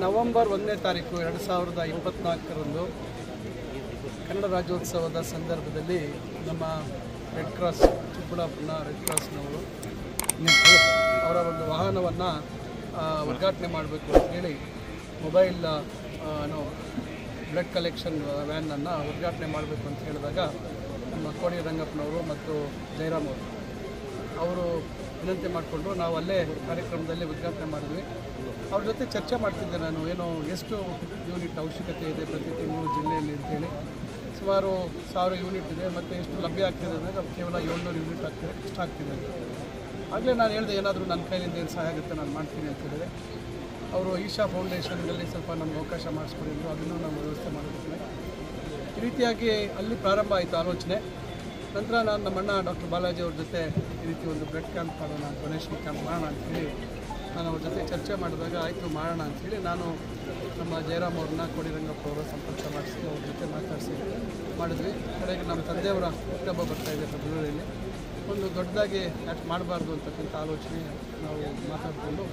November 1ನೇ ತಾರೀಕು 2024ರಂದು ಕನ್ನಡ ರಾಜ್ಯೋತ್ಸವದ ಸಂದರ್ಭದಲ್ಲಿ ನಮ್ಮ ರೆಡ್ ಕ್ರಾಸ್ ಚಿಕ್ಕಬಳ್ಳಾಪುರ ರೆಡ್ ಕ್ರಾಸ್ನವರು ಅವರ ಒಂದು ವಾಹನವನ್ನು ಉದ್ಘಾಟನೆ ಮಾಡಬೇಕು ಅಂತ ಹೇಳಿ ಮೊಬೈಲ್ ಬ್ಲಡ್ ಕಲೆಕ್ಷನ್ ವ್ಯಾನನ್ನು ಉದ್ಘಾಟನೆ ಮಾಡಬೇಕು ಅಂತ ಹೇಳಿದಾಗ ನಮ್ಮ ಕೋಡಿ ರಂಗಪ್ಪನವರು ಮತ್ತು ಜಯರಾಮ್ ಅವರು ವಿನಂತಿ ಮಾಡಿಕೊಂಡು ನಾವು ಅಲ್ಲೇ ಕಾರ್ಯಕ್ರಮದಲ್ಲಿ ಉದ್ಘಾಟನೆ ಮಾಡಿದ್ವಿ. ಅವ್ರ ಜೊತೆ ಚರ್ಚೆ ಮಾಡ್ತಿದ್ದೆ ನಾನು, ಏನು ಎಷ್ಟು ಯೂನಿಟ್ ಅವಶ್ಯಕತೆ ಇದೆ ಪ್ರತಿ ತಿಂಗಳು ಜಿಲ್ಲೆಯಲ್ಲಿ ಅಂತೇಳಿ. ಸುಮಾರು 1000 ಯೂನಿಟ್ ಇದೆ ಮತ್ತು ಎಷ್ಟು ಲಭ್ಯ ಆಗ್ತಿದೆ ಅಂದರೆ ಕೇವಲ 700 ಯೂನಿಟ್ ಆಗ್ತಿದೆ, ಇಷ್ಟಾಗ್ತಿದೆ ಅಂತ. ಆಗಲೇ ನಾನು ಹೇಳಿದೆ, ಏನಾದರೂ ನನ್ನ ಕೈಲಿಂದ ಏನು ಸಹಾಯ ಆಗುತ್ತೆ ನಾನು ಮಾಡ್ತೀನಿ ಅಂತ ಹೇಳಿದೆ. ಅವರು ಈಶಾ ಫೌಂಡೇಶನ್ನಲ್ಲಿ ಸ್ವಲ್ಪ ನಮ್ಗೆ ಅವಕಾಶ ಮಾಡಿಸ್ಕೊಂಡಿದ್ರು, ಅದನ್ನು ನಾವು ವ್ಯವಸ್ಥೆ ಮಾಡಿರ್ತೀವಿ. ಈ ರೀತಿಯಾಗಿ ಅಲ್ಲಿ ಪ್ರಾರಂಭ ಆಯಿತು ಆಲೋಚನೆ. ನಂತರ ನಾನು ನಮ್ಮಣ್ಣ ಡಾಕ್ಟರ್ ಬಾಲಾಜಿ ಅವ್ರ ಜೊತೆ ಈ ರೀತಿ ಒಂದು ಬ್ಲಡ್ ಕ್ಯಾಂಪ್ ಮಾಡೋಣ, ಡೊನೇಷನ್ ಕ್ಯಾಂಪ್ ಮಾಡೋಣ ಅಂಥೇಳಿ ನಾನು ಅವ್ರ ಜೊತೆ ಚರ್ಚೆ ಮಾಡಿದಾಗ ಆಯಿತು ಮಾಡೋಣ ಅಂಥೇಳಿ ನಾನು ನಮ್ಮ ಜಯರಾಮ್ ಅವ್ರನ್ನ ಕೋಡಿ ರಂಗಪ್ಪ ಅವರ ಸಂಪರ್ಕ ಮಾಡಿಸಿ ಅವ್ರ ಜೊತೆ ಮಾತಾಡಿಸಿ ಮಾಡಿದ್ವಿ. ಕಡೆಗೆ ನಮ್ಮ ತಂದೆಯವರ ಹುಟ್ಟುಹಬ್ಬ ಬರ್ತಾಯಿದೆ ಫೆಬ್ರವರಿಯಲ್ಲಿ, ಒಂದು ದೊಡ್ಡದಾಗಿ ಯಾಕೆ ಮಾಡಬಾರ್ದು ಅಂತಕ್ಕಂಥ ಆಲೋಚನೆ ನಾವು ಮಾತಾಡಿಕೊಂಡು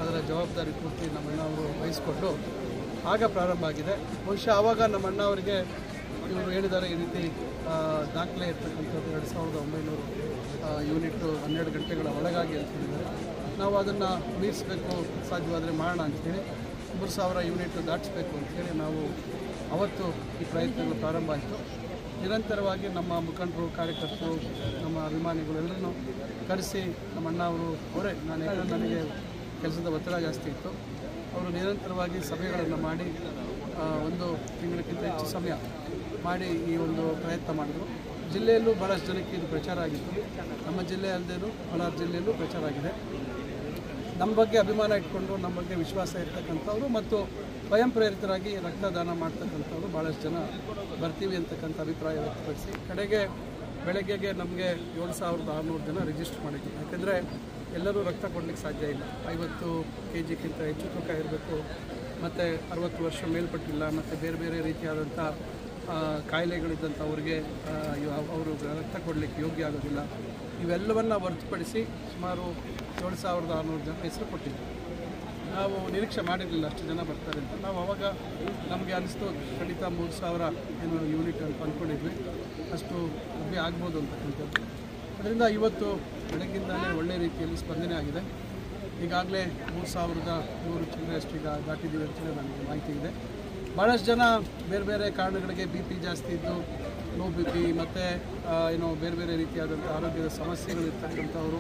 ಅದರ ಜವಾಬ್ದಾರಿ ಪೂರ್ತಿ ನಮ್ಮಣ್ಣ ಅವರು ವಹಿಸ್ಕೊಂಡು ಆಗ ಪ್ರಾರಂಭ ಆಗಿದೆ. ಬಹುಶಃ ಆವಾಗ ನಮ್ಮಣ್ಣ ಅವರಿಗೆ ಇವರು ಹೇಳಿದ್ದಾರೆ, ಈ ರೀತಿ ದಾಖಲೆ ಇರ್ತಕ್ಕಂಥದ್ದು 2900 ಯೂನಿಟ್ಟು 12 ಗಂಟೆಗಳ ಒಳಗಾಗಿ ಅಂತ ಹೇಳಿದ್ದಾರೆ. ನಾವು ಅದನ್ನು ಮೀರಿಸಬೇಕು, ಸಾಧ್ಯವಾದರೆ ಮಾಡೋಣ ಅಂಥೇಳಿ 3000 ಯೂನಿಟ್ ದಾಟಿಸ್ಬೇಕು ಅಂಥೇಳಿ ನಾವು ಅವತ್ತು ಈ ಪ್ರಯತ್ನಗಳು ಪ್ರಾರಂಭ ಆಯಿತು. ನಿರಂತರವಾಗಿ ನಮ್ಮ ಮುಖಂಡರು, ಕಾರ್ಯಕರ್ತರು, ನಮ್ಮ ಅಭಿಮಾನಿಗಳು ಎಲ್ಲರನ್ನೂ ಕರೆಸಿ ನಮ್ಮಣ್ಣ ಅವರೇ ನನಗೆ ಕೆಲಸದ ಒತ್ತಡ ಜಾಸ್ತಿ ಇತ್ತು, ಅವರು ನಿರಂತರವಾಗಿ ಸಭೆಗಳನ್ನು ಮಾಡಿ 1 ತಿಂಗಳಕ್ಕಿಂತ ಹೆಚ್ಚು ಸಮಯ ಮಾಡಿ ಈ ಒಂದು ಪ್ರಯತ್ನ ಮಾಡಿದರು. ಜಿಲ್ಲೆಯಲ್ಲೂ ಭಾಳಷ್ಟು ಜನಕ್ಕೆ ಇದು ಪ್ರಚಾರ ಆಗಿತ್ತು. ನಮ್ಮ ಜಿಲ್ಲೆ ಅಲ್ಲದೇನು ಕೋಲಾರ ಜಿಲ್ಲೆಯಲ್ಲೂ ಪ್ರಚಾರ ಆಗಿದೆ. ನಮ್ಮ ಬಗ್ಗೆ ಅಭಿಮಾನ ಇಟ್ಕೊಂಡು, ನಮ್ಮ ಬಗ್ಗೆ ವಿಶ್ವಾಸ ಇರ್ತಕ್ಕಂಥವ್ರು ಮತ್ತು ಸ್ವಯಂ ಪ್ರೇರಿತರಾಗಿ ರಕ್ತದಾನ ಮಾಡ್ತಕ್ಕಂಥವ್ರು ಭಾಳಷ್ಟು ಜನ ಬರ್ತೀವಿ ಅಂತಕ್ಕಂಥ ಅಭಿಪ್ರಾಯ ವ್ಯಕ್ತಪಡಿಸಿ ಕಡೆಗೆ ಬೆಳಗ್ಗೆಗೆ ನಮಗೆ 7600 ಜನ ರಿಜಿಸ್ಟರ್ ಮಾಡಿದ್ವಿ. ಯಾಕೆಂದರೆ ಎಲ್ಲರೂ ರಕ್ತ ಕೊಡಲಿಕ್ಕೆ ಸಾಧ್ಯ ಇಲ್ಲ. 50 kgಕ್ಕಿಂತ ಹೆಚ್ಚು ತೂಕ ಇರಬೇಕು, ಮತ್ತು 60 ವರ್ಷ ಮೇಲ್ಪಟ್ಟಿಲ್ಲ, ಮತ್ತು ಬೇರೆ ಬೇರೆ ರೀತಿಯಾದಂಥ ಕಾಯಿಲೆಗಳಿದ್ದಂಥವ್ರಿಗೆ ಅವರು ರಕ್ತ ಕೊಡಲಿಕ್ಕೆ ಯೋಗ್ಯ ಆಗೋದಿಲ್ಲ. ಇವೆಲ್ಲವನ್ನು ಹೊರತುಪಡಿಸಿ ಸುಮಾರು 7600 ಜನ ಹೆಸರು ಕೊಟ್ಟಿದ್ದರು. ನಾವು ನಿರೀಕ್ಷೆ ಮಾಡಿರಲಿಲ್ಲ ಅಷ್ಟು ಜನ ಬರ್ತಾರೆ ಅಂತ. ನಾವು ಆವಾಗ ನಮಗೆ ಅನಿಸ್ತು ಖಂಡಿತ 3000 ಏನು ಯೂನಿಟ್ ಅಂತ ಅಂದ್ಕೊಂಡಿದ್ವಿ, ಅಷ್ಟು ಲಭ್ಯ ಆಗ್ಬೋದು ಅಂತಕ್ಕಂಥದ್ದು. ಅದರಿಂದ ಇವತ್ತು ಬೆಳಗ್ಗಿಂದಲೇ ಒಳ್ಳೆಯ ರೀತಿಯಲ್ಲಿ ಸ್ಪಂದನೆ ಆಗಿದೆ. ಈಗಾಗಲೇ 3100 ಚಿಲ್ಲರೆಯಷ್ಟು ಈಗ ದಾಟಿದ್ದೀವಿ ಅಂತೇಳಿ ನನಗೆ ಮಾಹಿತಿ ಇದೆ. ಭಾಳಷ್ಟು ಜನ ಬೇರೆ ಬೇರೆ ಕಾರಣಗಳಿಗೆ BP ಜಾಸ್ತಿ ಇದ್ದು, ಲೋ BP ಮತ್ತು ಬೇರೆ ಬೇರೆ ರೀತಿಯಾದಂಥ ಆರೋಗ್ಯದ ಸಮಸ್ಯೆಗಳು ಇರ್ತಕ್ಕಂಥವ್ರು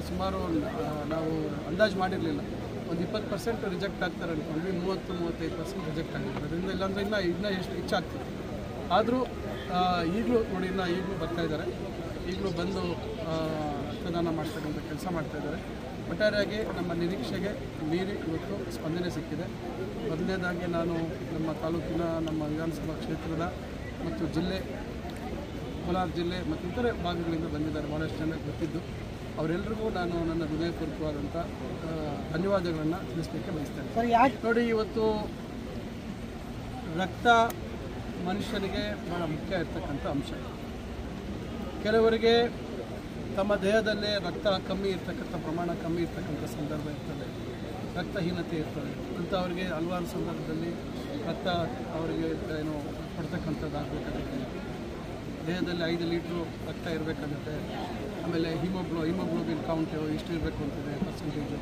ಸುಮಾರು ನಾವು ಅಂದಾಜು ಮಾಡಿರಲಿಲ್ಲ. ಒಂದು 20% ರಿಜೆಕ್ಟ್ ಆಗ್ತಾರೆ ಅಂದ್ಕೊಂಡ್ವಿ, 30-35% ರಿಜೆಕ್ಟ್ ಆಗಿದ್ದಾರೆ. ಅದರಿಂದ ಇಲ್ಲಾಂದರೆ ಇನ್ನೂ ಎಷ್ಟು ಹೆಚ್ಚಾಗ್ತದೆ. ಆದರೂ ಈಗಲೂ ನೋಡಿ, ಈಗಲೂ ಬರ್ತಾಯಿದ್ದಾರೆ, ಈಗಲೂ ಬಂದು ರಕ್ತದಾನ ಮಾಡ್ತಕ್ಕಂಥ ಕೆಲಸ ಮಾಡ್ತಾಯಿದ್ದಾರೆ. ಒಟ್ಟಾರೆಯಾಗಿ ನಮ್ಮ ನಿರೀಕ್ಷೆಗೆ ಮೀರಿ ಇವತ್ತು ಸ್ಪಂದನೆ ಸಿಕ್ಕಿದೆ. ಮೊದಲನೇದಾಗಿ ನಾನು ನಮ್ಮ ತಾಲೂಕಿನ, ನಮ್ಮ ವಿಧಾನಸಭಾ ಕ್ಷೇತ್ರದ ಮತ್ತು ಜಿಲ್ಲೆ, ಕೋಲಾರ ಜಿಲ್ಲೆ ಮತ್ತು ಇತರೆ ಭಾಗಗಳಿಂದ ಬಂದಿದ್ದಾರೆ ಭಾಳಷ್ಟು ಜನಕ್ಕೆ ಗೊತ್ತಿದ್ದು. ಅವರೆಲ್ಲರಿಗೂ ನಾನು ನನ್ನ ಹೃದಯಪೂರ್ವಕವಾದಂಥ ಧನ್ಯವಾದಗಳನ್ನು ತಿಳಿಸ್ಲಿಕ್ಕೆ ಬಯಸ್ತೇನೆ. ಸರ್, ಯಾಕೆ ನೋಡಿ, ಇವತ್ತು ರಕ್ತ ಮನುಷ್ಯನಿಗೆ ಭಾಳ ಮುಖ್ಯ ಇರ್ತಕ್ಕಂಥ ಅಂಶ. ಕೆಲವರಿಗೆ ತಮ್ಮ ದೇಹದಲ್ಲೇ ರಕ್ತ ಕಮ್ಮಿ ಇರ್ತಕ್ಕಂಥ ಪ್ರಮಾಣ ಕಮ್ಮಿ ಇರ್ತಕ್ಕಂಥ ಸಂದರ್ಭ ಇರ್ತದೆ, ರಕ್ತಹೀನತೆ ಇರ್ತದೆ. ಅಂಥವ್ರಿಗೆ ಹಲವಾರು ಸಂದರ್ಭದಲ್ಲಿ ರಕ್ತ ಅವರಿಗೆ ಕೊಡ್ತಕ್ಕಂಥದ್ದು ಆಗಬೇಕಾಗುತ್ತೆ. ದೇಹದಲ್ಲಿ 5 ಲೀಟ್ರು ರಕ್ತ ಇರಬೇಕಾಗುತ್ತೆ. ಆಮೇಲೆ ಹಿಮೋಗ್ಲೋಬಿನ್ ಕೌಂಟ್ ಇಷ್ಟು ಇರಬೇಕು ಅಂತಿದೆ ಪರ್ಸೆಂಟೇಜು.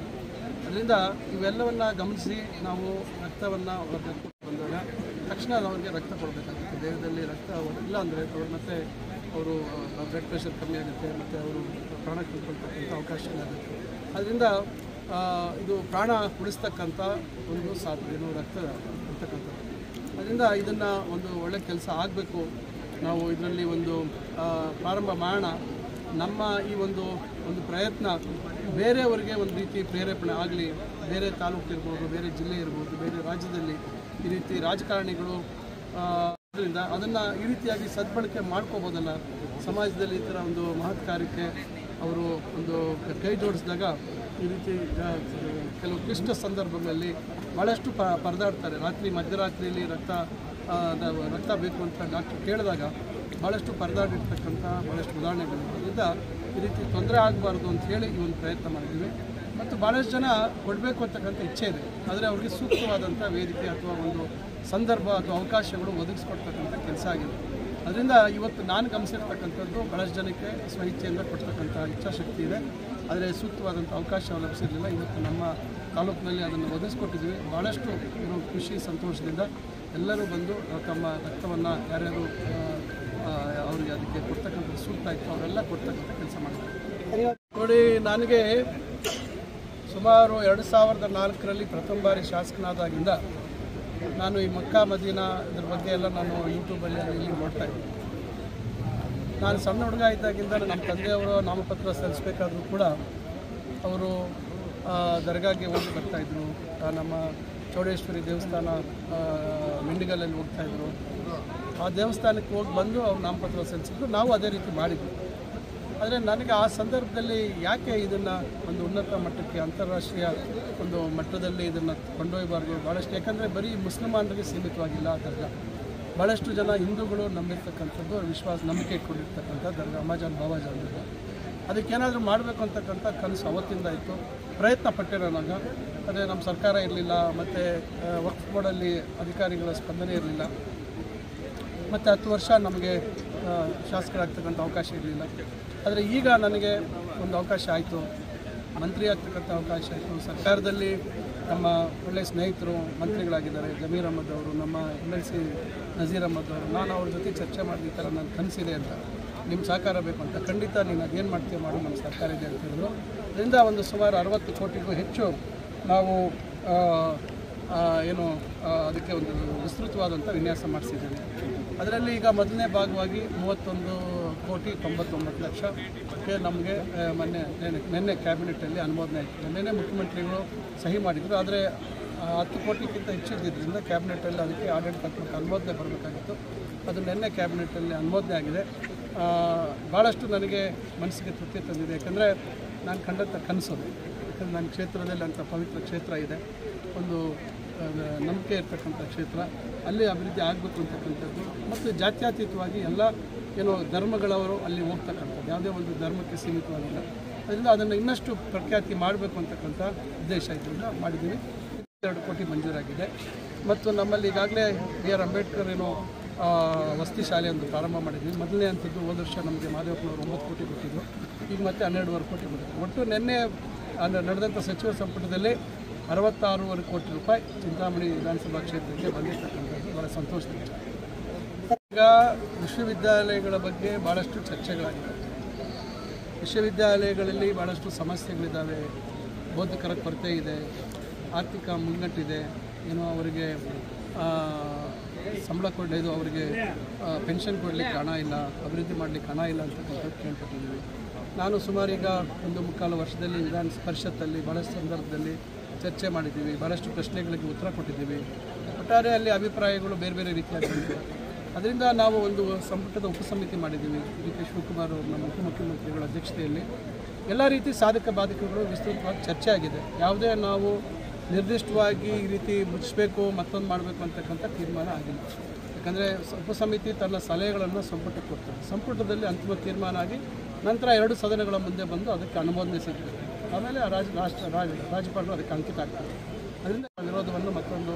ಅದರಿಂದ ಇವೆಲ್ಲವನ್ನು ಗಮನಿಸಿ ನಾವು ರಕ್ತವನ್ನು ಅವ್ರಿಗೆ ಬಂದಾಗ ತಕ್ಷಣ ಅವ್ರಿಗೆ ರಕ್ತ ಕೊಡಬೇಕಾಗುತ್ತೆ. ದೇಹದಲ್ಲಿ ರಕ್ತ ಇಲ್ಲ ಅಂದರೆ ಮತ್ತೆ ಅವರು ಬ್ಲಡ್ ಪ್ರೆಷರ್ ಕಮ್ಮಿ ಆಗುತ್ತೆ, ಮತ್ತು ಅವರು ಪ್ರಾಣ ಕಳ್ಕೊಳ್ತಕ್ಕಂಥ ಅವಕಾಶ ಆಗುತ್ತೆ. ಅದರಿಂದ ಇದು ಪ್ರಾಣ ಉಳಿಸ್ತಕ್ಕಂಥ ಒಂದು ರಕ್ತ ಇರ್ತಕ್ಕಂಥದ್ದು. ಅದರಿಂದ ಇದನ್ನು ಒಂದು ಒಳ್ಳೆಯ ಕೆಲಸ ಆಗಬೇಕು. ನಾವು ಇದರಲ್ಲಿ ಒಂದು ಪ್ರಾರಂಭ ಮಾಡೋಣ. ನಮ್ಮ ಈ ಒಂದು ಪ್ರಯತ್ನ ಬೇರೆಯವರಿಗೆ ಒಂದು ರೀತಿ ಪ್ರೇರೇಪಣೆ ಆಗಲಿ. ಬೇರೆ ತಾಲೂಕು ಇರ್ಬೋದು, ಬೇರೆ ಜಿಲ್ಲೆ ಇರ್ಬೋದು, ಬೇರೆ ರಾಜ್ಯದಲ್ಲಿ ಈ ರೀತಿ ರಾಜಕಾರಣಿಗಳು ಅದರಿಂದ ಅದನ್ನು ಈ ರೀತಿಯಾಗಿ ಸದ್ಬಳಕೆ ಮಾಡ್ಕೋಬೋದಲ್ಲ. ಸಮಾಜದಲ್ಲಿ ಈ ಥರ ಒಂದು ಮಹತ್ ಕಾರ್ಯಕ್ಕೆ ಅವರು ಒಂದು ಕೈ ಜೋಡಿಸಿದಾಗ ಈ ರೀತಿ ಕೆಲವು ಕ್ಲಿಷ್ಟ ಸಂದರ್ಭಗಳಲ್ಲಿ ಭಾಳಷ್ಟು ಪರದಾಡ್ತಾರೆ. ಮಧ್ಯರಾತ್ರಿಯಲ್ಲಿ ರಕ್ತ ಬೇಕು ಅಂತ ಡಾಕ್ಟರ್ ಕೇಳಿದಾಗ ಭಾಳಷ್ಟು ಪರದಾಡಿರ್ತಕ್ಕಂಥ ಭಾಳಷ್ಟು ಉದಾಹರಣೆಗಳಿದೆ. ಅದರಿಂದ ಈ ರೀತಿ ತೊಂದರೆ ಆಗಬಾರ್ದು ಅಂತ ಹೇಳಿ ಈ ಒಂದು ಪ್ರಯತ್ನ ಮಾಡಿದ್ದೀವಿ. ಮತ್ತು ಭಾಳಷ್ಟು ಜನ ಕೊಡಬೇಕು ಅಂತಕ್ಕಂಥ ಇಚ್ಛೆ ಇದೆ. ಆದರೆ ಅವ್ರಿಗೆ ಸೂಕ್ತವಾದಂಥ ವೇದಿಕೆ ಅಥವಾ ಒಂದು ಸಂದರ್ಭ ಅಥವಾ ಅವಕಾಶಗಳು ಒದಗಿಸ್ಕೊಡ್ತಕ್ಕಂಥ ಕೆಲಸ ಆಗಿದೆ. ಅದರಿಂದ ಇವತ್ತು ನಾನು ಗಮನಿಸಿರ್ತಕ್ಕಂಥದ್ದು ಭಾಳಷ್ಟು ಜನಕ್ಕೆ ಸ್ವಇಚ್ಛೆಯಿಂದ ಕೊಡ್ತಕ್ಕಂಥ ಇಚ್ಛಾಶಕ್ತಿ ಇದೆ. ಆದರೆ ಸೂಕ್ತವಾದಂಥ ಅವಕಾಶ ಲಭಿಸಿರಲಿಲ್ಲ. ಇವತ್ತು ನಮ್ಮ ತಾಲೂಕಿನಲ್ಲಿ ಅದನ್ನು ಒದಗಿಸ್ಕೊಟ್ಟಿದ್ವಿ. ಭಾಳಷ್ಟು ಖುಷಿ ಸಂತೋಷದಿಂದ ಎಲ್ಲರೂ ಬಂದು ತಮ್ಮ ರಕ್ತವನ್ನು ಯಾರ್ಯಾರು ಅವರಿಗೆ ಅದಕ್ಕೆ ಕೊಡ್ತಕ್ಕಂಥ ಸೂಕ್ತ ಇತ್ತು ಅವರೆಲ್ಲ ಕೊಡ್ತಕ್ಕಂಥ ಕೆಲಸ ಮಾಡ್ತಾರೆ. ನೋಡಿ, ನನಗೆ ಸುಮಾರು 2004ರಲ್ಲಿ ಪ್ರಥಮ ಬಾರಿ ಶಾಸಕನಾದಾಗಿಂದ ನಾನು ಈ ಮಕ್ಕಾ ಮದೀನಾ ಇದ್ರ ಬಗ್ಗೆ ಎಲ್ಲ ನಾನು ಯೂಟ್ಯೂಬಲ್ಲಿ ಇಲ್ಲಿ ನೋಡ್ತಾಯಿದ್ದೆ. ನಾನು ಸಣ್ಣ ಹುಡುಗ ಇದ್ದಾಗಿಂದ ನಮ್ಮ ತಂದೆಯವರು ನಾಮಪತ್ರ ಸಲ್ಲಿಸಬೇಕಾದ್ರೂ ಕೂಡ ಅವರು ದರ್ಗಾಗೆ ಹೋಗಿ ಬರ್ತಾಯಿದ್ರು. ನಮ್ಮ ಚೌಡೇಶ್ವರಿ ದೇವಸ್ಥಾನ ಮಿಂಡಿಗಲಲ್ಲಿ ಹೋಗ್ತಾಯಿದ್ರು. ಆ ದೇವಸ್ಥಾನಕ್ಕೆ ಹೋಗಿ ಬಂದು ಅವ್ರು ನಾಮಪತ್ರ ಸಲ್ಲಿಸಿದ್ರು. ನಾವು ಅದೇ ರೀತಿ ಮಾಡಿದ್ವಿ. ಆದರೆ ನನಗೆ ಆ ಸಂದರ್ಭದಲ್ಲಿ ಯಾಕೆ ಇದನ್ನು ಒಂದು ಉನ್ನತ ಮಟ್ಟಕ್ಕೆ ಅಂತಾರಾಷ್ಟ್ರೀಯ ಒಂದು ಮಟ್ಟದಲ್ಲಿ ಇದನ್ನು ಕೊಂಡೊಯ್ಯಬಾರ್ದು ಭಾಳಷ್ಟು, ಯಾಕಂದರೆ ಬರೀ ಮುಸ್ಲಿಮಾನರಿಗೆ ಸೀಮಿತವಾಗಿಲ್ಲ ಆ ದರ್ಗಾ. ಭಾಳಷ್ಟು ಜನ ಹಿಂದೂಗಳು ನಂಬಿರ್ತಕ್ಕಂಥದ್ದು ನಂಬಿಕೆ ಇಟ್ಕೊಂಡಿರ್ತಕ್ಕಂಥ ದರ್ಗಾ ಅಮ್ಮಾಜಾನ್ ಬಾಬಾಜಾನ್ ದರ್ಗಾ. ಅದಕ್ಕೇನಾದರೂ ಮಾಡಬೇಕು ಅಂತಕ್ಕಂಥ ಕನಸು ಅವತ್ತಿಂದ ಇತ್ತು. ಪ್ರಯತ್ನ ಪಟ್ಟಿರೋನಾಗ ಅದೇ ನಮ್ಮ ಸರ್ಕಾರ ಇರಲಿಲ್ಲ, ಮತ್ತು ವಕ್ಫ್ ಬೋರ್ಡಲ್ಲಿ ಅಧಿಕಾರಿಗಳ ಸ್ಪಂದನೆ ಇರಲಿಲ್ಲ, ಮತ್ತು 10 ವರ್ಷ ನಮಗೆ ಶಾಸಕರಾಗ್ತಕ್ಕಂಥ ಅವಕಾಶ ಇರಲಿಲ್ಲ. ಆದರೆ ಈಗ ನನಗೆ ಒಂದು ಅವಕಾಶ ಆಯಿತು, ಮಂತ್ರಿ ಆಗ್ತಕ್ಕಂಥ ಅವಕಾಶ ಆಯಿತು. ಸರ್ಕಾರದಲ್ಲಿ ನಮ್ಮ ಒಳ್ಳೆಯ ಸ್ನೇಹಿತರು ಮಂತ್ರಿಗಳಾಗಿದ್ದಾರೆ, ಜಮೀರ್ ಅಹಮದ್ ಅವರು, ನಮ್ಮ MLC ನಜೀರ್ ಅಹಮದ್ ಅವರು. ನಾನು ಅವ್ರ ಜೊತೆ ಚರ್ಚೆ ಮಾಡಿ ಈ ಥರ ನನ್ನ ಕನಸಿದೆ ಅಂತ, ನಿಮ್ಮ ಸಹಕಾರ ಬೇಕು ಅಂತ. ಖಂಡಿತ ನೀನು ಅದೇನು ಮಾಡ್ತೀವಿ ಮಾಡು, ನಮ್ಮ ಸರ್ಕಾರ ಇದೆ ಅಂತ ಹೇಳಿದ್ರು. ಅದರಿಂದ ಒಂದು ಸುಮಾರು 60 ಕೋಟಿಗೂ ಹೆಚ್ಚು ನಾವು ಅದಕ್ಕೆ ಒಂದು ವಿಸ್ತೃತವಾದಂಥ ವಿನ್ಯಾಸ ಮಾಡಿಸಿದ್ದೇವೆ. ಅದರಲ್ಲಿ ಈಗ ಮೊದಲನೇ ಭಾಗವಾಗಿ 31,99,00,000ಕ್ಕೆ ನಮಗೆ ನಿನ್ನೆ ಕ್ಯಾಬಿನೆಟಲ್ಲಿ ಅನುಮೋದನೆ ಆಯಿತು. ನಿನ್ನೆ ಮುಖ್ಯಮಂತ್ರಿಗಳು ಸಹಿ ಮಾಡಿದರು. ಆದರೆ 10 ಕೋಟಿಗಿಂತ ಹೆಚ್ಚಿದ್ದರಿಂದ ಕ್ಯಾಬಿನೆಟಲ್ಲಿ ಅದಕ್ಕೆ ಆಡಳಿತಾತ್ಮಕ ಅನುಮೋದನೆ ಬರಬೇಕಾಗಿತ್ತು. ಅದು ನಿನ್ನೆ ಕ್ಯಾಬಿನೆಟಲ್ಲಿ ಅನುಮೋದನೆ ಆಗಿದೆ. ಭಾಳಷ್ಟು ನನಗೆ ಮನಸ್ಸಿಗೆ ತೃಪ್ತಿ ತಂದಿದೆ. ಯಾಕಂದರೆ ನಾನು ಕಂಡಂಥ ಕನಸು, ಯಾಕಂದರೆ ನನ್ನ ಕ್ಷೇತ್ರದಲ್ಲಿ ಅಂಥ ಪವಿತ್ರ ಕ್ಷೇತ್ರ ಇದೆ, ಒಂದು ನಂಬಿಕೆ ಇರ್ತಕ್ಕಂಥ ಕ್ಷೇತ್ರ, ಅಲ್ಲಿ ಅಭಿವೃದ್ಧಿ ಆಗಬೇಕು ಅಂತಕ್ಕಂಥದ್ದು. ಮತ್ತು ಜಾತ್ಯತೀತವಾಗಿ ಎಲ್ಲ ಧರ್ಮಗಳವರು ಅಲ್ಲಿ ಹೋಗ್ತಕ್ಕಂಥದ್ದು, ಯಾವುದೇ ಒಂದು ಧರ್ಮಕ್ಕೆ ಸೀಮಿತವಾಗಿಲ್ಲ. ಅದರಿಂದ ಅದನ್ನು ಇನ್ನಷ್ಟು ಪ್ರಖ್ಯಾತಿ ಮಾಡಬೇಕು ಅಂತಕ್ಕಂಥ ಉದ್ದೇಶ ಇದರಿಂದ ಮಾಡಿದ್ದೀವಿ. 2 ಕೋಟಿ ಮಂಜೂರಾಗಿದೆ. ಮತ್ತು ನಮ್ಮಲ್ಲಿ ಈಗಾಗಲೇ B.R. ಅಂಬೇಡ್ಕರ್ ವಸತಿ ಶಾಲೆ ಒಂದು ಪ್ರಾರಂಭ ಮಾಡಿದ್ವಿ. ಮೊದಲನೇ ಹಂತದ್ದು ಹೋದ ವರ್ಷ ನಮಗೆ ಮಾದೇವಪ್ಪನವರು 9 ಕೋಟಿ ಕೊಟ್ಟಿದ್ದರು. ಈಗ ಮತ್ತೆ 12.5 ಕೋಟಿ ಕೊಟ್ಟಿದ್ರು. ಒಟ್ಟು ನಿನ್ನೆ ನಡೆದಂಥ ಸಚಿವ ಸಂಪುಟದಲ್ಲಿ 66.5 ಕೋಟಿ ರೂಪಾಯಿ ಚಿಂತಾಮಣಿ ವಿಧಾನಸಭಾ ಕ್ಷೇತ್ರಕ್ಕೆ ಬಂದಿರ್ತಕ್ಕಂಥದ್ದು ಭಾಳ ಸಂತೋಷದ. ಈಗ ವಿಶ್ವವಿದ್ಯಾಲಯಗಳ ಬಗ್ಗೆ ಭಾಳಷ್ಟು ಚರ್ಚೆಗಳಾಗಿದೆ. ವಿಶ್ವವಿದ್ಯಾಲಯಗಳಲ್ಲಿ ಭಾಳಷ್ಟು ಸಮಸ್ಯೆಗಳಿದ್ದಾವೆ, ಬೋಧಕರ ಕೊರತೆ ಇದೆ, ಆರ್ಥಿಕ ಮುಗ್ಗಟ್ಟಿದೆ, ಅವರಿಗೆ ಸಂಬಳ ಕೊಡಲಿದ್ದು, ಅವರಿಗೆ ಪೆನ್ಷನ್ ಕೊಡಲಿಕ್ಕೆ ಹಣ ಇಲ್ಲ, ಅಭಿವೃದ್ಧಿ ಮಾಡಲಿಕ್ಕೆ ಹಣ ಇಲ್ಲ ಅಂತಕ್ಕಂಥದ್ದು ಕೇಳ್ಕೊಟ್ಟಿದ್ದೀವಿ. ನಾನು ಸುಮಾರು ಈಗ 1.25 ವರ್ಷದಲ್ಲಿ ವಿಧಾನ ಪರಿಷತ್ತಲ್ಲಿ ಭಾಳಷ್ಟು ಸಂದರ್ಭದಲ್ಲಿ ಚರ್ಚೆ ಮಾಡಿದ್ದೀವಿ, ಭಾಳಷ್ಟು ಪ್ರಶ್ನೆಗಳಿಗೆ ಉತ್ತರ ಕೊಟ್ಟಿದ್ದೀವಿ. ಒಟ್ಟಾರೆ ಅಲ್ಲಿ ಅಭಿಪ್ರಾಯಗಳು ಬೇರೆ ಬೇರೆ ರೀತಿಯಾಗಿವೆ. ಅದರಿಂದ ನಾವು ಒಂದು ಸಂಪುಟದ ಉಪಸಮಿತಿ ಮಾಡಿದ್ದೀವಿ. DK ಶಿವಕುಮಾರ್ ಅವರು ನಮ್ಮ ಉಪಮುಖ್ಯಮಂತ್ರಿಗಳ ಅಧ್ಯಕ್ಷತೆಯಲ್ಲಿ ಎಲ್ಲ ರೀತಿ ಸಾಧಕ ಬಾಧಕಗಳು ವಿಸ್ತೃತವಾಗಿ ಚರ್ಚೆ ಆಗಿದೆ. ಯಾವುದೇ ನಾವು ನಿರ್ದಿಷ್ಟವಾಗಿ ಈ ರೀತಿ ಮುಚ್ಚಬೇಕು ಮತ್ತೊಂದು ಮಾಡಬೇಕು ಅಂತಕ್ಕಂಥ ತೀರ್ಮಾನ ಆಗಿಲ್ಲ. ಯಾಕಂದರೆ ಉಪಸಮಿತಿ ತನ್ನ ಸಲಹೆಗಳನ್ನು ಸಂಪುಟಕ್ಕೆ ಕೊಡ್ತದೆ. ಸಂಪುಟದಲ್ಲಿ ಅಂತಿಮ ತೀರ್ಮಾನ ಆಗಿ ನಂತರ 2 ಸದನಗಳ ಮುಂದೆ ಬಂದು ಅದಕ್ಕೆ ಅನುಮೋದನೆ ಸಿಗ್ತದೆ. ಆಮೇಲೆ ರಾಜ್ಯಪಾಲರು ಅದಕ್ಕೆ ಅಂಕಿತ ಆಗ್ತದೆ. ಅದರಿಂದ ವಿರೋಧವನ್ನು ಮತ್ತೊಂದು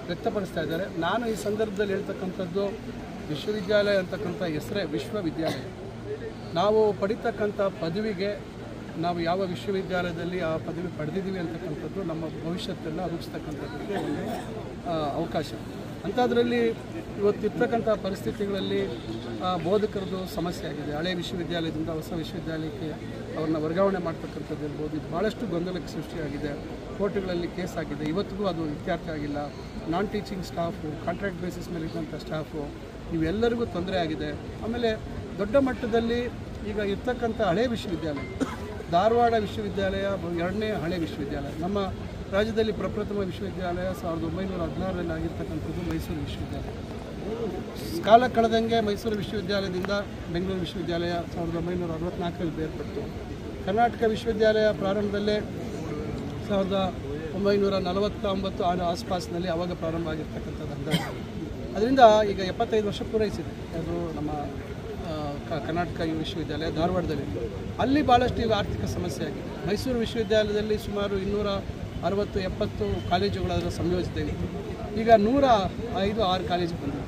ವ್ಯಕ್ತಪಡಿಸ್ತಾ ಇದ್ದಾರೆ. ನಾನು ಈ ಸಂದರ್ಭದಲ್ಲಿ ಹೇಳ್ತಕ್ಕಂಥದ್ದು, ವಿಶ್ವವಿದ್ಯಾಲಯ ಅಂತಕ್ಕಂಥ ಹೆಸರೇ ವಿಶ್ವವಿದ್ಯಾಲಯ. ನಾವು ಪಡಿತಕ್ಕಂಥ ಪದವಿಗೆ ನಾವು ಯಾವ ವಿಶ್ವವಿದ್ಯಾಲಯದಲ್ಲಿ ಆ ಪದವಿ ಪಡೆದಿದ್ದೀವಿ ಅಂತಕ್ಕಂಥದ್ದು ನಮ್ಮ ಭವಿಷ್ಯತ್ತೆಲ್ಲ ರೂಪಿಸ್ತಕ್ಕಂಥದ್ದಕ್ಕೆ ಒಂದು ಅವಕಾಶ. ಅಂಥದ್ರಲ್ಲಿ ಇವತ್ತಿರ್ತಕ್ಕಂಥ ಪರಿಸ್ಥಿತಿಗಳಲ್ಲಿ ಬೋಧಕರದ್ದು ಸಮಸ್ಯೆ ಆಗಿದೆ. ಹಳೆ ವಿಶ್ವವಿದ್ಯಾಲಯದಿಂದ ಹೊಸ ವಿಶ್ವವಿದ್ಯಾಲಯಕ್ಕೆ ಅವ್ರನ್ನ ವರ್ಗಾವಣೆ ಮಾಡ್ತಕ್ಕಂಥದ್ದು ಇರ್ಬೋದು. ಇದು ಭಾಳಷ್ಟು ಗೊಂದಲಕ್ಕೆ ಸೃಷ್ಟಿಯಾಗಿದೆ. ಕೋರ್ಟ್ಗಳಲ್ಲಿ ಕೇಸ್ ಆಗಿದೆ, ಇವತ್ತಿಗೂ ಅದು ಇತ್ಯರ್ಥ ಆಗಿಲ್ಲ. ನಾನ್ ಟೀಚಿಂಗ್ ಸ್ಟಾಫು, ಕಾಂಟ್ರಾಕ್ಟ್ ಬೇಸಿಸ್ ಮೇಲೆ ಇದ್ದಂಥ ಸ್ಟಾಫು, ಇವೆಲ್ಲರಿಗೂ ತೊಂದರೆ ಆಗಿದೆ. ಆಮೇಲೆ ದೊಡ್ಡ ಮಟ್ಟದಲ್ಲಿ ಈಗ ಇರ್ತಕ್ಕಂಥ ಹಳೆ ವಿಶ್ವವಿದ್ಯಾಲಯ, ಧಾರವಾಡ ವಿಶ್ವವಿದ್ಯಾಲಯ 2ನೇ ಹಳೆ ವಿಶ್ವವಿದ್ಯಾಲಯ. ನಮ್ಮ ರಾಜ್ಯದಲ್ಲಿ ಪ್ರಪ್ರಥಮ ವಿಶ್ವವಿದ್ಯಾಲಯ 1916ರಲ್ಲಿ ಆಗಿರ್ತಕ್ಕಂಥದ್ದು ಮೈಸೂರು ವಿಶ್ವವಿದ್ಯಾಲಯ. ಕಾಲ ಕಳೆದಂಗೆ ಮೈಸೂರು ವಿಶ್ವವಿದ್ಯಾಲಯದಿಂದ ಬೆಂಗಳೂರು ವಿಶ್ವವಿದ್ಯಾಲಯ 1964ರಲ್ಲಿ ಬೇರ್ಪಟ್ಟು, ಕರ್ನಾಟಕ ವಿಶ್ವವಿದ್ಯಾಲಯ ಪ್ರಾರಂಭದಲ್ಲೇ 1949 ಆಸ್ಪಾಸ್ನಲ್ಲಿ ಆವಾಗ ಪ್ರಾರಂಭ ಆಗಿರ್ತಕ್ಕಂಥದ್ದು ಅಂದಾಜು. ಅದರಿಂದ ಈಗ 75 ವರ್ಷ ಪೂರೈಸಿದೆ. ಅದು ನಮ್ಮ ಕರ್ನಾಟಕ ವಿಶ್ವವಿದ್ಯಾಲಯ ಧಾರವಾಡದಲ್ಲಿತ್ತು. ಅಲ್ಲಿ ಭಾಳಷ್ಟು ಈಗ ಆರ್ಥಿಕ ಸಮಸ್ಯೆ ಆಗಿದೆ. ಮೈಸೂರು ವಿಶ್ವವಿದ್ಯಾಲಯದಲ್ಲಿ ಸುಮಾರು 260-70 ಕಾಲೇಜುಗಳ ಸಂಯೋಜಿತ ಇತ್ತು. ಈಗ 105-6 ಕಾಲೇಜು ಬಂದಿದೆ.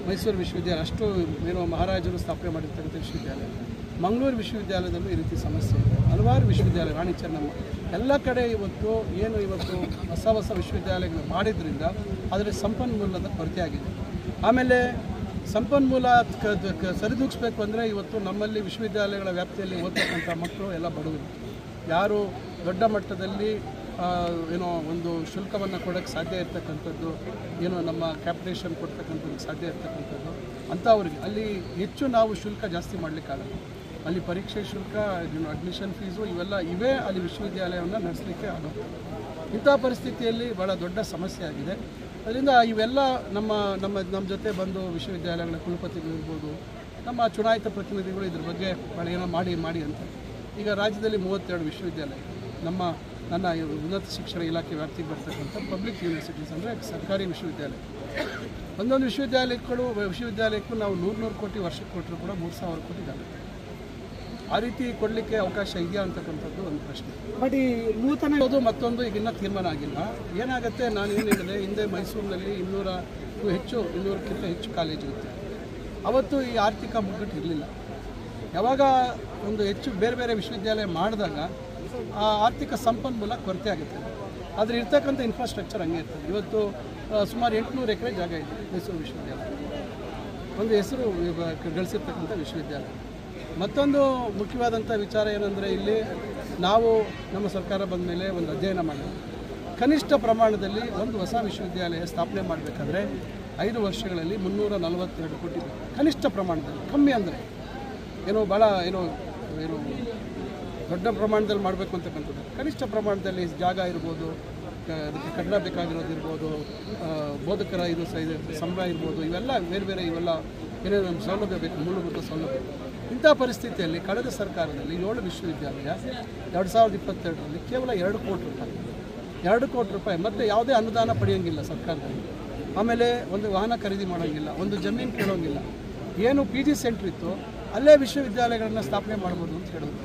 ಮೈಸೂರು ವಿಶ್ವವಿದ್ಯಾಲಯ ಅಷ್ಟು ಮಹಾರಾಜರು ಸ್ಥಾಪನೆ ಮಾಡಿರ್ತಕ್ಕಂಥ ವಿಶ್ವವಿದ್ಯಾಲಯ. ಮಂಗಳೂರು ವಿಶ್ವವಿದ್ಯಾಲಯದಲ್ಲೂ ಈ ರೀತಿ ಸಮಸ್ಯೆ ಇದೆ. ಹಲವಾರು ವಿಶ್ವವಿದ್ಯಾಲಯ, ರಾಣಿ ಚೆನ್ನಮ್ಮ, ಎಲ್ಲ ಕಡೆ ಇವತ್ತು ಹೊಸ ವಿಶ್ವವಿದ್ಯಾಲಯಗಳು ಮಾಡಿದ್ರಿಂದ ಅದರ ಸಂಪನ್ಮೂಲದ ಕೊರತೆ ಆಗಿದೆ. ಆಮೇಲೆ ಸಂಪನ್ಮೂಲ ಸರಿದೂಗಿಸ್ಬೇಕು ಅಂದರೆ ಇವತ್ತು ನಮ್ಮಲ್ಲಿ ವಿಶ್ವವಿದ್ಯಾಲಯಗಳ ವ್ಯಾಪ್ತಿಯಲ್ಲಿ ಓದ್ತಕ್ಕಂಥ ಮಕ್ಕಳು ಎಲ್ಲ ಬಡವರು, ಯಾರು ದೊಡ್ಡ ಮಟ್ಟದಲ್ಲಿ ಒಂದು ಶುಲ್ಕವನ್ನು ಕೊಡೋಕ್ಕೆ ಸಾಧ್ಯ ಇರ್ತಕ್ಕಂಥದ್ದು, ನಮ್ಮ ಕ್ಯಾಪಿಟೇಷನ್ ಕೊಡ್ತಕ್ಕಂಥದ್ದು ಸಾಧ್ಯ ಇರ್ತಕ್ಕಂಥದ್ದು ಅಂಥವ್ರಿಗೆ ಅಲ್ಲಿ ಹೆಚ್ಚು ನಾವು ಶುಲ್ಕ ಜಾಸ್ತಿ ಮಾಡಲಿಕ್ಕಾಗಲ್ಲ. ಅಲ್ಲಿ ಪರೀಕ್ಷೆ ಶುಲ್ಕ, ಅಡ್ಮಿಷನ್ ಫೀಸು ಇವೇ ಅಲ್ಲಿ ವಿಶ್ವವಿದ್ಯಾಲಯವನ್ನು ನಡೆಸಲಿಕ್ಕೆ ಆಗುತ್ತೆ. ಇಂಥ ಪರಿಸ್ಥಿತಿಯಲ್ಲಿ ಭಾಳ ದೊಡ್ಡ ಸಮಸ್ಯೆ ಆಗಿದೆ. ಅದರಿಂದ ಇವೆಲ್ಲ ನಮ್ಮ ಜೊತೆ ಬಂದು ವಿಶ್ವವಿದ್ಯಾಲಯಗಳ ಕುಲಪತಿಗಳು ಇರ್ಬೋದು, ನಮ್ಮ ಚುನಾಯಿತ ಪ್ರತಿನಿಧಿಗಳು ಇದ್ರ ಬಗ್ಗೆ ಭಾಳ ಏನೋ ಮಾಡಿ ಅಂತ. ಈಗ ರಾಜ್ಯದಲ್ಲಿ 32 ವಿಶ್ವವಿದ್ಯಾಲಯ ನನ್ನ ಉನ್ನತ ಶಿಕ್ಷಣ ಇಲಾಖೆ ವ್ಯಾಪ್ತಿಗೆ ಬರ್ತಕ್ಕಂಥ ಪಬ್ಲಿಕ್ ಯೂನಿವರ್ಸಿಟೀಸ್ ಅಂದರೆ ಸರ್ಕಾರಿ ವಿಶ್ವವಿದ್ಯಾಲಯ. ಒಂದೊಂದು ವಿಶ್ವವಿದ್ಯಾಲಯಕ್ಕೂ ನಾವು 100 ಕೋಟಿ ವರ್ಷಕ್ಕೆ ಕೊಟ್ಟರು ಕೂಡ 3000 ಕೋಟಿ ಆಗುತ್ತೆ. ಆ ರೀತಿ ಕೊಡಲಿಕ್ಕೆ ಅವಕಾಶ ಇದೆಯಾ ಅಂತಕ್ಕಂಥದ್ದು ಒಂದು ಪ್ರಶ್ನೆ. ಬಟ್ ಈ ನೂತನ ಮತ್ತೊಂದು ಈಗಿನ್ನ ತೀರ್ಮಾನ ಆಗಿಲ್ಲ. ಏನಾಗುತ್ತೆ, ನಾನು ಏನು ಹೇಳಿದೆ, ಹಿಂದೆ ಮೈಸೂರಿನಲ್ಲಿ 200ಕ್ಕಿಂತ ಹೆಚ್ಚು ಕಾಲೇಜು ಇರುತ್ತೆ. ಅವತ್ತು ಈ ಆರ್ಥಿಕ ಮುಗ್ಗಟ್ಟು ಇರಲಿಲ್ಲ. ಯಾವಾಗ ಒಂದು ಹೆಚ್ಚು ಬೇರೆ ವಿಶ್ವವಿದ್ಯಾಲಯ ಮಾಡಿದಾಗ ಆ ಆರ್ಥಿಕ ಸಂಪನ್ಮೂಲ ಕೊರತೆ ಆಗುತ್ತೆ. ಆದರೆ ಇರ್ತಕ್ಕಂಥ ಇನ್ಫ್ರಾಸ್ಟ್ರಕ್ಚರ್ ಹಂಗೆ ಇರ್ತದೆ. ಇವತ್ತು ಸುಮಾರು 800 ಎಕರೆ ಜಾಗ ಇದೆ ಮೈಸೂರು ವಿಶ್ವವಿದ್ಯಾಲಯ, ಒಂದು ಹೆಸರು ಗಳಿಸಿರ್ತಕ್ಕಂಥ ವಿಶ್ವವಿದ್ಯಾಲಯ. ಮತ್ತೊಂದು ಮುಖ್ಯವಾದಂಥ ವಿಚಾರ ಏನಂದರೆ, ಇಲ್ಲಿ ನಾವು ನಮ್ಮ ಸರ್ಕಾರ ಬಂದ ಮೇಲೆ ಒಂದು ಅಧ್ಯಯನ ಮಾಡಿದ್ವಿ. ಕನಿಷ್ಠ ಪ್ರಮಾಣದಲ್ಲಿ ಒಂದು ಹೊಸ ವಿಶ್ವವಿದ್ಯಾಲಯ ಸ್ಥಾಪನೆ ಮಾಡಬೇಕಾದ್ರೆ 5 ವರ್ಷಗಳಲ್ಲಿ 342 ಕೋಟಿ ಕನಿಷ್ಠ ಪ್ರಮಾಣದಲ್ಲಿ. ಕಮ್ಮಿ ಅಂದರೆ ಭಾಳ ದೊಡ್ಡ ಪ್ರಮಾಣದಲ್ಲಿ ಮಾಡಬೇಕು ಅಂತಕ್ಕಂಥದ್ದು. ಕನಿಷ್ಠ ಪ್ರಮಾಣದಲ್ಲಿ ಜಾಗ ಇರ್ಬೋದು, ಅದಕ್ಕೆ ಕಟ್ಟಡ ಬೇಕಾಗಿರೋದು ಇರ್ಬೋದು, ಬೋಧಕರ ಸಂಬಳ ಇರ್ಬೋದು, ಇವೆಲ್ಲ ಬೇರೆ ಇವೆಲ್ಲ ಏನೇನು ನಮ್ಗೆ ಸೌಲಭ್ಯ ಬೇಕು, ಮೂಲಭೂತ ಸೌಲಭ್ಯ. ಇಂಥ ಪರಿಸ್ಥಿತಿಯಲ್ಲಿ ಕಳೆದ ಸರ್ಕಾರದಲ್ಲಿ 7 ವಿಶ್ವವಿದ್ಯಾಲಯ 2022ರಲ್ಲಿ ಕೇವಲ 2 ಕೋಟಿ ರೂಪಾಯಿ ಮತ್ತು ಯಾವುದೇ ಅನುದಾನ ಪಡೆಯೋಂಗಿಲ್ಲ ಸರ್ಕಾರದಲ್ಲಿ. ಆಮೇಲೆ ಒಂದು ವಾಹನ ಖರೀದಿ ಮಾಡೋಂಗಿಲ್ಲ, ಒಂದು ಜಮೀನು ಕೇಳೋಂಗಿಲ್ಲ. ಏನು PG ಸೆಂಟ್ರ್ ಇತ್ತು ಅಲ್ಲೇ ವಿಶ್ವವಿದ್ಯಾಲಯಗಳನ್ನು ಸ್ಥಾಪನೆ ಮಾಡ್ಬೋದು ಅಂತ ಹೇಳೋದು.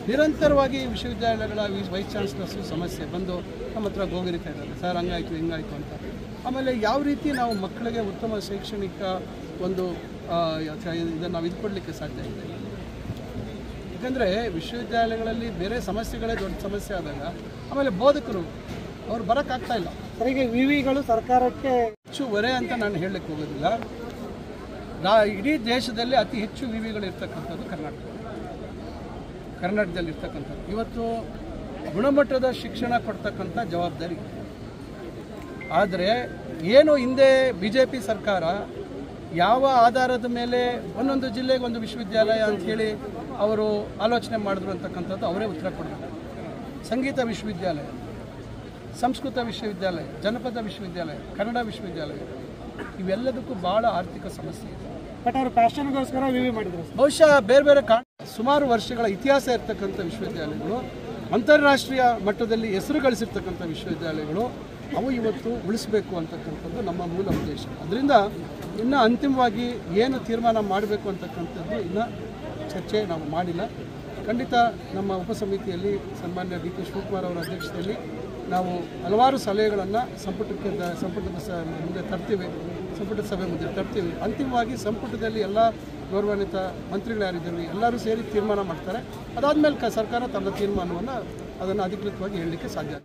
ನಿರಂತರವಾಗಿ ವಿಶ್ವವಿದ್ಯಾಲಯಗಳ ವೈಸ್ ಚಾನ್ಸಲರ್ಸು ಸಮಸ್ಯೆ ಬಂದು ನಮ್ಮ ಹತ್ರ ಗೋಗರಿತಾ ಇದ್ದಾರೆ, ಸರ್ ಹಂಗಾಯಿತು ಹಿಂಗಾಯಿತು ಅಂತ. ಆಮೇಲೆ ಯಾವ ರೀತಿ ನಾವು ಮಕ್ಕಳಿಗೆ ಉತ್ತಮ ಶೈಕ್ಷಣಿಕ ಇದನ್ನು ನಾವು ಕೊಡಲಿಕ್ಕೆ ಸಾಧ್ಯ ಇದೆ. ಯಾಕಂದರೆ ವಿಶ್ವವಿದ್ಯಾಲಯಗಳಲ್ಲಿ ಬೇರೆ ಸಮಸ್ಯೆಗಳೇ ದೊಡ್ಡ ಸಮಸ್ಯೆ ಆದಾಗ ಆಮೇಲೆ ಬೋಧಕರು ಅವ್ರು ಬರೋಕ್ಕಾಗ್ತಾ ಇಲ್ಲ. ಸರಿಗೆ ವಿವಿಗಳು ಸರ್ಕಾರಕ್ಕೆ ಹೆಚ್ಚು ಹೊರೆ ಅಂತ ನಾನು ಹೇಳಲಿಕ್ಕೆ ಹೋಗೋದಿಲ್ಲ. ಇಡೀ ದೇಶದಲ್ಲಿ ಅತಿ ಹೆಚ್ಚು ವಿವಿಗಳು ಇರ್ತಕ್ಕಂಥದ್ದು ಕರ್ನಾಟಕದಲ್ಲಿ ಇರ್ತಕ್ಕಂಥದ್ದು. ಇವತ್ತು ಗುಣಮಟ್ಟದ ಶಿಕ್ಷಣ ಕೊಡ್ತಕ್ಕಂಥ ಜವಾಬ್ದಾರಿ. ಆದರೆ ಏನು ಹಿಂದೆ BJP ಸರ್ಕಾರ ಯಾವ ಆಧಾರದ ಮೇಲೆ ಒಂದೊಂದು ಜಿಲ್ಲೆಗೆ ಒಂದು ವಿಶ್ವವಿದ್ಯಾಲಯ ಅಂಥೇಳಿ ಅವರು ಆಲೋಚನೆ ಮಾಡಿದ್ರು ಅಂತಕ್ಕಂಥದ್ದು ಅವರೇ ಉತ್ತರ ಕೊಡಬೇಕು. ಸಂಗೀತ ವಿಶ್ವವಿದ್ಯಾಲಯ, ಸಂಸ್ಕೃತ ವಿಶ್ವವಿದ್ಯಾಲಯ, ಜನಪದ ವಿಶ್ವವಿದ್ಯಾಲಯ, ಕನ್ನಡ ವಿಶ್ವವಿದ್ಯಾಲಯ, ಇವೆಲ್ಲದಕ್ಕೂ ಭಾಳ ಆರ್ಥಿಕ ಸಮಸ್ಯೆ ಇದೆ. ಬಟ್ ಅವರು ಪ್ಯಾಷನ್ಗೋಸ್ಕರ ವಿವಿ ಮಾಡಿದ್ರು. ಬಹುಶಃ ಬೇರೆ ಸುಮಾರು ವರ್ಷಗಳ ಇತಿಹಾಸ ಇರ್ತಕ್ಕಂಥ ವಿಶ್ವವಿದ್ಯಾಲಯಗಳು, ಅಂತಾರಾಷ್ಟ್ರೀಯ ಮಟ್ಟದಲ್ಲಿ ಹೆಸರು ಗಳಿಸಿರ್ತಕ್ಕಂಥ ವಿಶ್ವವಿದ್ಯಾಲಯಗಳು, ಅವು ಇವತ್ತು ಉಳಿಸಬೇಕು ಅಂತಕ್ಕಂಥದ್ದು ನಮ್ಮ ಮೂಲ ಉದ್ದೇಶ. ಅದರಿಂದ ಇನ್ನು ಅಂತಿಮವಾಗಿ ಏನು ತೀರ್ಮಾನ ಮಾಡಬೇಕು ಅಂತಕ್ಕಂಥದ್ದು ಇನ್ನೂ ಚರ್ಚೆ ನಾವು ಮಾಡಿಲ್ಲ. ಖಂಡಿತ ನಮ್ಮ ಉಪಸಮಿತಿಯಲ್ಲಿ ಸನ್ಮಾನ್ಯ DK ಶಿವಕುಮಾರ್ ಅವರ ಅಧ್ಯಕ್ಷತೆಯಲ್ಲಿ ನಾವು ಹಲವಾರು ಸಲಹೆಗಳನ್ನು ಸಂಪುಟದ ಮುಂದೆ ತರ್ತೀವಿ, ಸಂಪುಟ ಸಭೆ ಮುಂದೆ ತರ್ತೀವಿ. ಅಂತಿಮವಾಗಿ ಸಂಪುಟದಲ್ಲಿ ಎಲ್ಲ ಗೌರವಾನ್ವಿತ ಮಂತ್ರಿಗಳು ಯಾರಿದ್ದಾರೆ ಎಲ್ಲರೂ ಸೇರಿ ತೀರ್ಮಾನ ಮಾಡ್ತಾರೆ. ಅದಾದಮೇಲೆ ಸರ್ಕಾರ ತನ್ನ ತೀರ್ಮಾನವನ್ನು ಅದನ್ನು ಅಧಿಕೃತವಾಗಿ ಹೇಳಲಿಕ್ಕೆ ಸಾಧ್ಯ.